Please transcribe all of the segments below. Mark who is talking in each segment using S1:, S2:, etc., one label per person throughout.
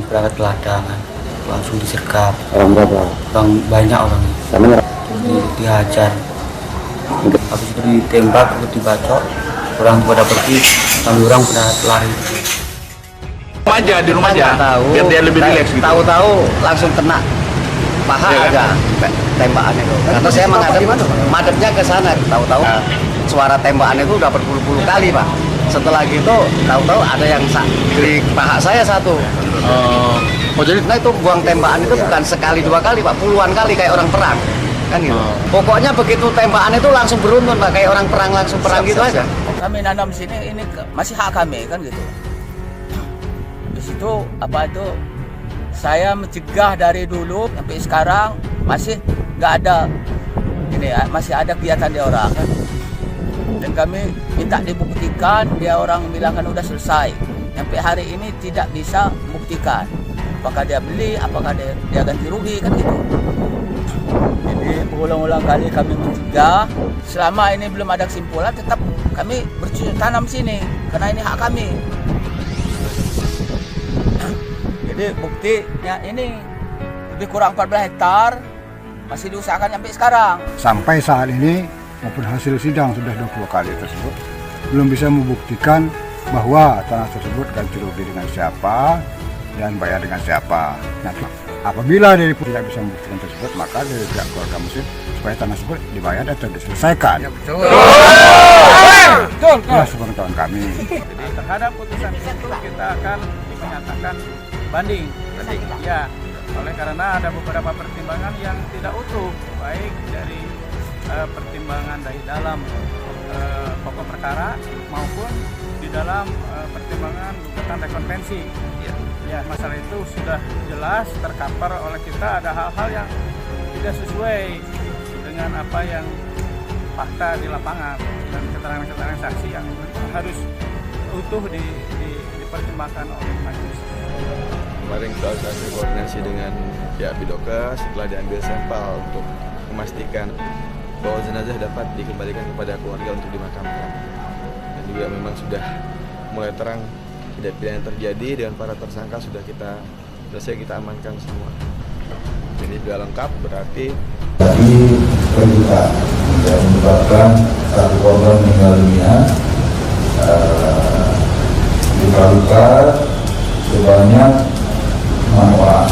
S1: Berangkat ke ladang kan, langsung disergap.
S2: Orang berapa?
S1: Banyak orangnya.
S2: Namanya
S1: Dihajar. Habis itu ditembak, itu dibacok. Orang pada pergi, kami orang pada lari.
S3: Aja di rumah aja, biar dia lebih rileks gitu.
S4: Tahu-tahu langsung kena paha
S3: Ya,
S4: aja tembakan itu. Karena saya madepnya ke sana, tahu-tahu suara tembakan itu udah berpuluh-puluh kali, Pak. Setelah gitu, tahu-tahu ada yang di paha saya satu.
S3: Oh jadi
S4: Nah itu buang tembakan itu bukan sekali dua kali, Pak, puluhan kali kayak orang perang. Kan gitu. Pokoknya begitu tembakan itu langsung beruntun, Pak, kayak orang perang langsung perang gitu aja.
S5: Kami nanam sini ini masih hak kami kan gitu. Habis itu apa itu saya mencegah dari dulu sampai sekarang masih nggak ada ini ya, masih ada kegiatan dia orang kan. Dan kami minta dibuktikan, dia orang bilang kan udah selesai. Sampai hari ini tidak bisa membuktikan apakah dia beli, apakah dia ganti rugi kan gitu. Jadi berulang-ulang kali kami mencegah, selama ini belum ada kesimpulan tetap kami bercocok tanam sini karena ini hak kami. Jadi buktinya ini lebih kurang 14 hektar masih diusahakan sampai sekarang.
S6: Sampai saat ini maupun hasil sidang sudah 20 kali tersebut belum bisa membuktikan bahwa tanah tersebut ganti rugi dengan siapa dan bayar dengan siapa. Nah, apabila dari tidak bisa membuktikan tersebut, maka dari pihak keluarga muslim supaya tanah tersebut dibayar atau diselesaikan. Ya, betul. Ya, sepengetahuan kami.
S7: Jadi terhadap putusan itu kita akan menyatakan banding. Ya, oleh karena ada beberapa pertimbangan yang tidak utuh, baik dari pertimbangan dari dalam pokok perkara maupun di dalam pertimbangan gugatan rekonvensi. Ya, masalah itu sudah jelas terkapar oleh kita, ada hal-hal yang tidak sesuai dengan apa yang fakta di lapangan dan keterangan-keterangan saksi yang harus utuh dipertimbangkan oleh majelis.
S8: Kemarin kita hasil koordinasi dengan pihak Bidoka setelah diambil sampel untuk memastikan bahwa jenazah dapat dikembalikan kepada keluarga untuk dimakamkan. Dan juga memang sudah mulai terang tidak pidana yang terjadi dengan para tersangka sudah kita selesai, kita amankan semua. Jadi sudah lengkap, berarti
S9: tadi berita yang menyebabkan satu korban meninggal dunia, luka-luka sebanyak 6 orang.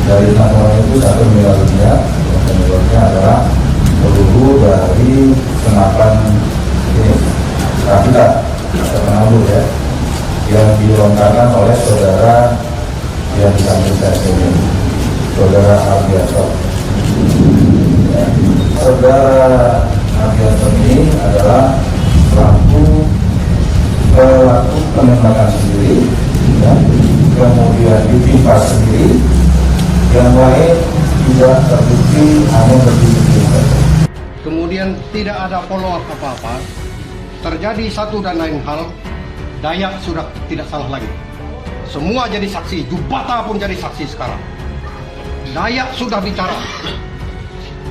S9: Dari 6 orang itu satu meninggal dunia, yang penyebabnya adalah peluru dari senapan ini rakitan atau penabur ya, yang dilontarkan oleh saudara yang disamping saya ini, saudara Albiaso. Ya. Saudara Albiaso ini adalah pelaku penembakan sendiri, ya. Kemudian ditimpa sendiri, yang lain tidak terbukti, hanya terbukti.
S10: Kemudian tidak ada follow up apa-apa, terjadi satu dan lain hal. Dayak sudah tidak salah lagi. Semua jadi saksi, Jubata pun jadi saksi sekarang. Dayak sudah bicara.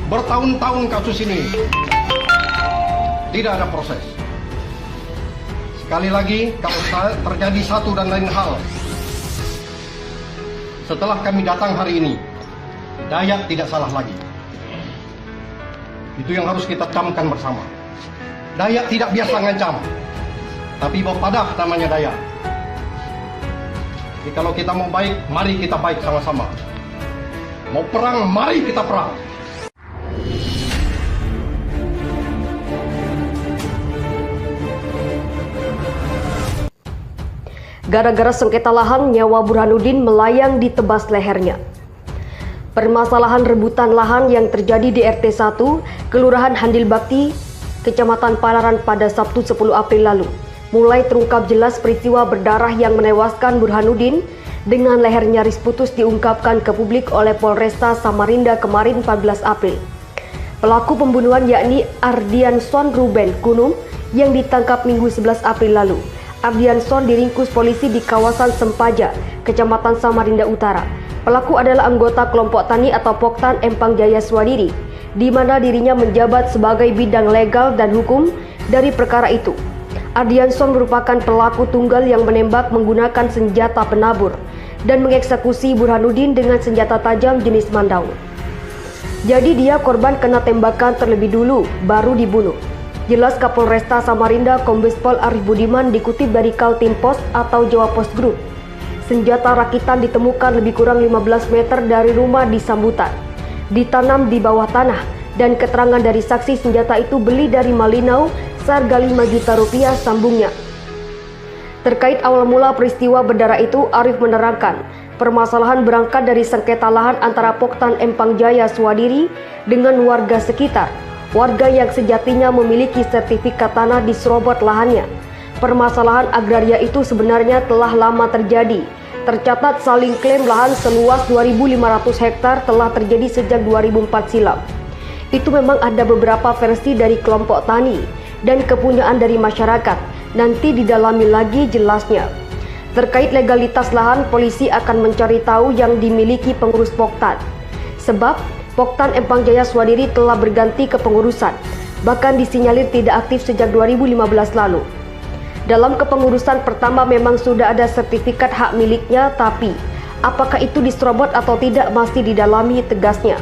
S10: Bertahun-tahun kasus ini tidak ada proses. Sekali lagi, kalau terjadi satu dan lain hal, setelah kami datang hari ini, Dayak tidak salah lagi. Itu yang harus kita camkan bersama. Dayak tidak biasa ngancam, tapi Bapadah namanya Dayak. Jadi kalau kita mau baik, mari kita baik sama-sama. Mau perang, mari kita perang.
S11: Gara-gara sengketa lahan, nyawa Burhanuddin melayang di tebas lehernya. Permasalahan rebutan lahan yang terjadi di RT 1, Kelurahan Handil Bakti, Kecamatan Palaran pada Sabtu 10 April lalu. Mulai terungkap jelas peristiwa berdarah yang menewaskan Burhanuddin dengan leher nyaris putus diungkapkan ke publik oleh Polresta Samarinda kemarin 14 April. Pelaku pembunuhan yakni Ardianson Ruben Kunum yang ditangkap Minggu 11 April lalu. Ardianson diringkus polisi di kawasan Sempaja, Kecamatan Samarinda Utara. Pelaku adalah anggota kelompok tani atau Poktan Empang Jaya Swadiri, di mana dirinya menjabat sebagai bidang legal dan hukum dari perkara itu. Ardianson merupakan pelaku tunggal yang menembak menggunakan senjata penabur. dan mengeksekusi Burhanuddin dengan senjata tajam jenis Mandaung. Jadi dia korban kena tembakan terlebih dulu, baru dibunuh. Jelas Kapolresta Samarinda Kombes Pol Arif Budiman dikutip dari Kaltim Pos atau Jawa Post Group. Senjata rakitan ditemukan lebih kurang 15 meter dari rumah di Sambutan, ditanam di bawah tanah, dan keterangan dari saksi senjata itu beli dari Malinau seharga 5 juta rupiah, sambungnya. Terkait awal mula peristiwa berdarah itu, Arif menerangkan, permasalahan berangkat dari sengketa lahan antara Poktan Empang Jaya Swadiri dengan warga sekitar. Warga yang sejatinya memiliki sertifikat tanah diserobot lahannya. Permasalahan agraria itu sebenarnya telah lama terjadi. Tercatat saling klaim lahan seluas 2.500 hektar telah terjadi sejak 2004 silam. Itu memang ada beberapa versi dari kelompok tani dan kepunyaan dari masyarakat. Nanti didalami lagi jelasnya. Terkait legalitas lahan, polisi akan mencari tahu yang dimiliki pengurus Poktan. Sebab Poktan Empang Jaya Swadiri telah berganti kepengurusan, bahkan disinyalir tidak aktif sejak 2015 lalu. Dalam kepengurusan pertama memang sudah ada sertifikat hak miliknya, tapi apakah itu diserobot atau tidak masih didalami, tegasnya.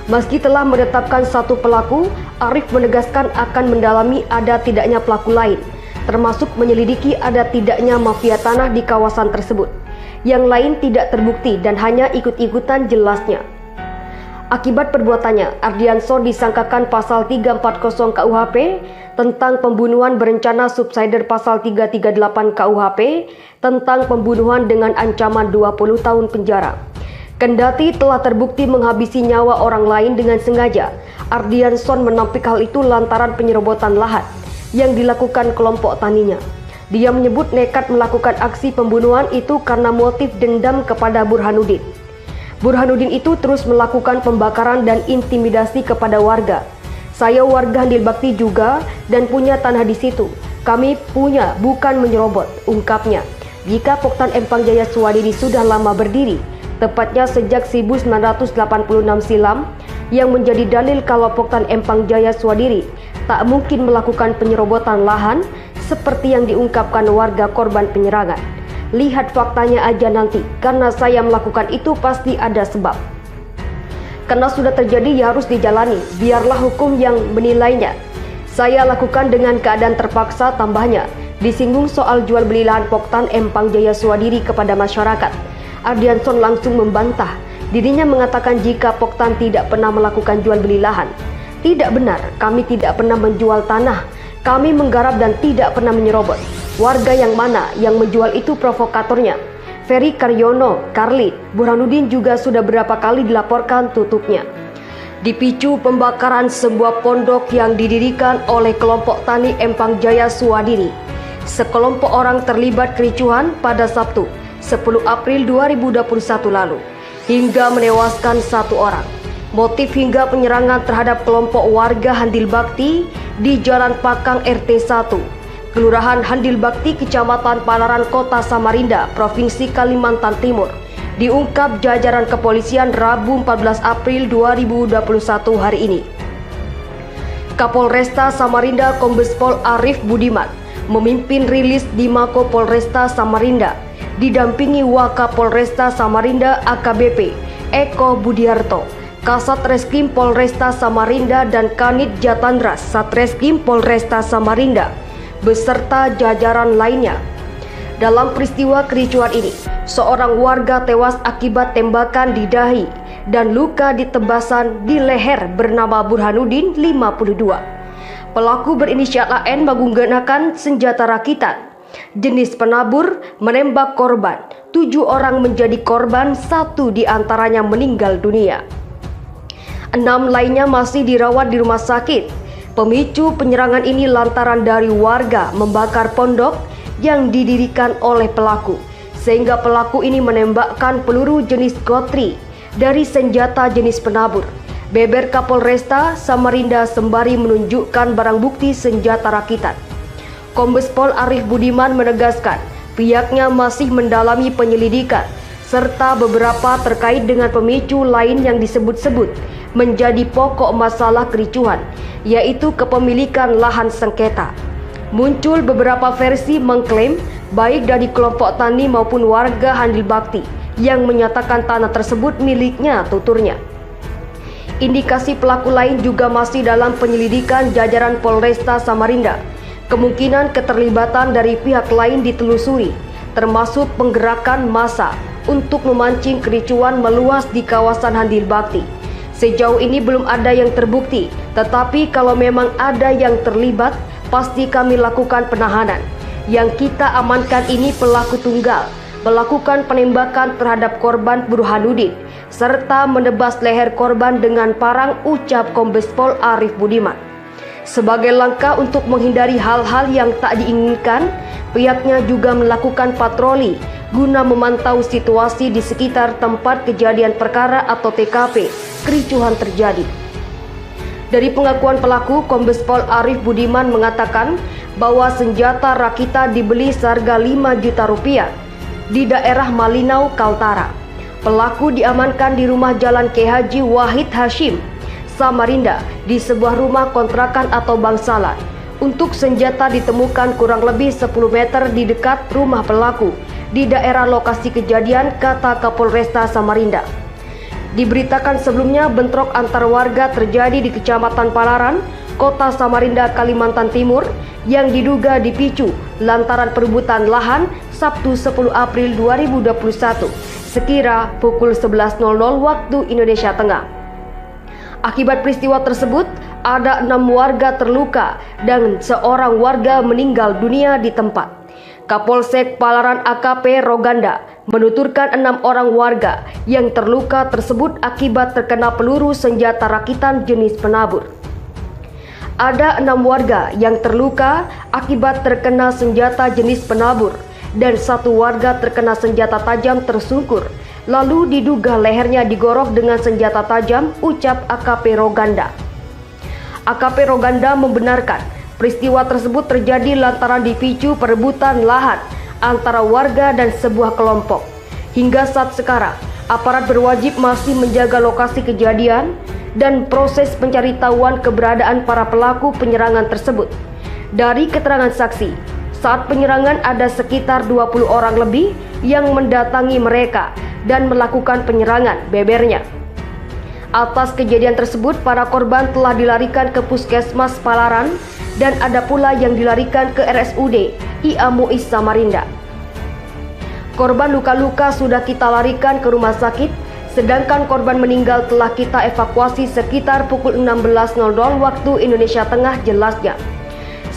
S11: Meski telah menetapkan satu pelaku, Arif menegaskan akan mendalami ada tidaknya pelaku lain, termasuk menyelidiki ada tidaknya mafia tanah di kawasan tersebut. Yang lain tidak terbukti dan hanya ikut-ikutan, jelasnya. Akibat perbuatannya, Ardianson disangkakan pasal 340 KUHP tentang pembunuhan berencana, subsider pasal 338 KUHP tentang pembunuhan dengan ancaman 20 tahun penjara. Kendati telah terbukti menghabisi nyawa orang lain dengan sengaja, Ardianson menampik hal itu lantaran penyerobotan lahan yang dilakukan kelompok taninya. Dia menyebut nekat melakukan aksi pembunuhan itu karena motif dendam kepada Burhanuddin. Burhanuddin itu terus melakukan pembakaran dan intimidasi kepada warga. Saya warga Handil Bakti juga dan punya tanah di situ. Kami punya, bukan menyerobot, ungkapnya. Jika Poktan Empang Jaya Swadiri sudah lama berdiri, tepatnya sejak 1986 silam, yang menjadi dalil kalau Poktan Empang Jaya Swadiri tak mungkin melakukan penyerobotan lahan seperti yang diungkapkan warga korban penyerangan. Lihat faktanya aja nanti, karena saya melakukan itu pasti ada sebab. Karena sudah terjadi ya harus dijalani, biarlah hukum yang menilainya. Saya lakukan dengan keadaan terpaksa, tambahnya. Disinggung soal jual beli lahan Poktan Empang Jaya Swadiri kepada masyarakat, Ardianson langsung membantah. Dirinya mengatakan jika Poktan tidak pernah melakukan jual beli lahan. Tidak benar, kami tidak pernah menjual tanah. Kami menggarap dan tidak pernah menyerobot. Warga yang mana yang menjual itu provokatornya? Ferry Karyono, Karlit, Burhanuddin juga sudah berapa kali dilaporkan, tutupnya. Dipicu pembakaran sebuah pondok yang didirikan oleh kelompok tani Empang Jaya Swadiri. Sekelompok orang terlibat kericuhan pada Sabtu, 10 April 2021 lalu, hingga menewaskan 1 orang. Motif hingga penyerangan terhadap kelompok warga Handil Bakti di Jalan Pakang RT 1, Kelurahan Handil Bakti, Kecamatan Palaran, Kota Samarinda, Provinsi Kalimantan Timur, diungkap jajaran kepolisian Rabu 14 April 2021 hari ini. Kapolresta Samarinda Kombes Pol Arif Budiman memimpin rilis di Mako Polresta Samarinda, didampingi Wakapolresta Samarinda AKBP Eko Budiarto, Kasat Reskrim Polresta Samarinda dan Kanit Jatandras Satreskrim Polresta Samarinda beserta jajaran lainnya. Dalam peristiwa kericuhan ini, seorang warga tewas akibat tembakan di dahi dan luka di tebasan di leher bernama Burhanuddin 52. Pelaku berinisial AN menggunakan senjata rakitan jenis penabur menembak korban. 7 orang menjadi korban, 1 diantaranya meninggal dunia. 6 lainnya masih dirawat di rumah sakit. Pemicu penyerangan ini lantaran dari warga membakar pondok yang didirikan oleh pelaku, sehingga pelaku ini menembakkan peluru jenis gotri dari senjata jenis penabur. Beber Kapolresta Samarinda sembari menunjukkan barang bukti senjata rakitan. Kombes Pol Arif Budiman menegaskan pihaknya masih mendalami penyelidikan serta beberapa terkait dengan pemicu lain yang disebut-sebut menjadi pokok masalah kericuhan, yaitu kepemilikan lahan sengketa. Muncul beberapa versi mengklaim baik dari kelompok tani maupun warga Handil Bakti yang menyatakan tanah tersebut miliknya, tuturnya. Indikasi pelaku lain juga masih dalam penyelidikan jajaran Polresta Samarinda. Kemungkinan keterlibatan dari pihak lain ditelusuri, termasuk penggerakan massa untuk memancing kericuan meluas di kawasan Handil Bakti. Sejauh ini belum ada yang terbukti, tetapi kalau memang ada yang terlibat, pasti kami lakukan penahanan. Yang kita amankan ini pelaku tunggal, melakukan penembakan terhadap korban Burhanuddin, serta menebas leher korban dengan parang, ucap Kombes Pol Arief Budiman. Sebagai langkah untuk menghindari hal-hal yang tak diinginkan, pihaknya juga melakukan patroli guna memantau situasi di sekitar tempat kejadian perkara atau TKP kericuhan terjadi. Dari pengakuan pelaku, Kombes Pol Arief Budiman mengatakan bahwa senjata rakitan dibeli seharga 5 juta rupiah di daerah Malinau, Kaltara. Pelaku diamankan di rumah Jalan K. Haji Wahid Hashim, Samarinda, di sebuah rumah kontrakan atau bangsalan. Untuk senjata ditemukan kurang lebih 10 meter di dekat rumah pelaku di daerah lokasi kejadian, kata Kapolresta Samarinda. Diberitakan sebelumnya bentrok antar warga terjadi di Kecamatan Palaran, Kota Samarinda, Kalimantan Timur, yang diduga dipicu lantaran perebutan lahan Sabtu 10 April 2021 sekira pukul 11.00 waktu Indonesia Tengah. Akibat peristiwa tersebut, ada 6 warga terluka dan seorang warga meninggal dunia di tempat. Kapolsek Palaran AKP Roganda menuturkan 6 orang warga yang terluka tersebut akibat terkena peluru senjata rakitan jenis penabur. Ada 6 warga yang terluka akibat terkena senjata jenis penabur dan 1 warga terkena senjata tajam tersungkur, lalu diduga lehernya digorok dengan senjata tajam, ucap AKP Roganda. AKP Roganda membenarkan peristiwa tersebut terjadi lantaran dipicu perebutan lahan antara warga dan sebuah kelompok. Hingga saat sekarang, aparat berwajib masih menjaga lokasi kejadian dan proses pencaritahuan keberadaan para pelaku penyerangan tersebut. Dari keterangan saksi, saat penyerangan ada sekitar 20 orang lebih yang mendatangi mereka dan melakukan penyerangan, bebernya. Atas kejadian tersebut, para korban telah dilarikan ke Puskesmas Palaran dan ada pula yang dilarikan ke RSUD IA Muiz Samarinda. Korban luka-luka sudah kita larikan ke rumah sakit, sedangkan korban meninggal telah kita evakuasi sekitar pukul 16.00 waktu Indonesia Tengah, jelasnya.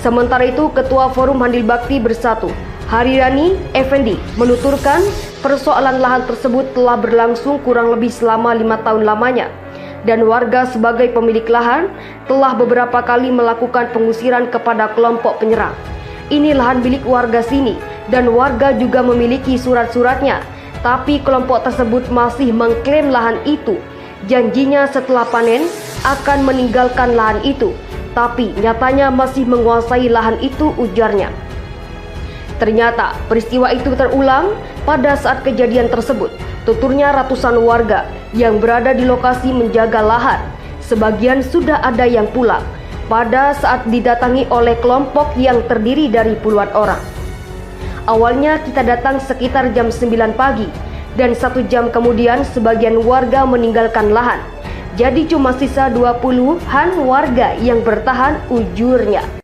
S11: Sementara itu, Ketua Forum Handil Bakti Bersatu, Harirani Effendi, menuturkan persoalan lahan tersebut telah berlangsung kurang lebih selama 5 tahun lamanya, dan warga sebagai pemilik lahan telah beberapa kali melakukan pengusiran kepada kelompok penyerang. Ini lahan milik warga sini, dan warga juga memiliki surat-suratnya, tapi kelompok tersebut masih mengklaim lahan itu. Janjinya setelah panen akan meninggalkan lahan itu, tapi nyatanya masih menguasai lahan itu, ujarnya. Ternyata peristiwa itu terulang pada saat kejadian tersebut. Tuturnya ratusan warga yang berada di lokasi menjaga lahan. Sebagian sudah ada yang pulang pada saat didatangi oleh kelompok yang terdiri dari puluhan orang. Awalnya kita datang sekitar jam 9 pagi dan 1 jam kemudian sebagian warga meninggalkan lahan. Jadi cuma sisa 20-an warga yang bertahan, ujurnya.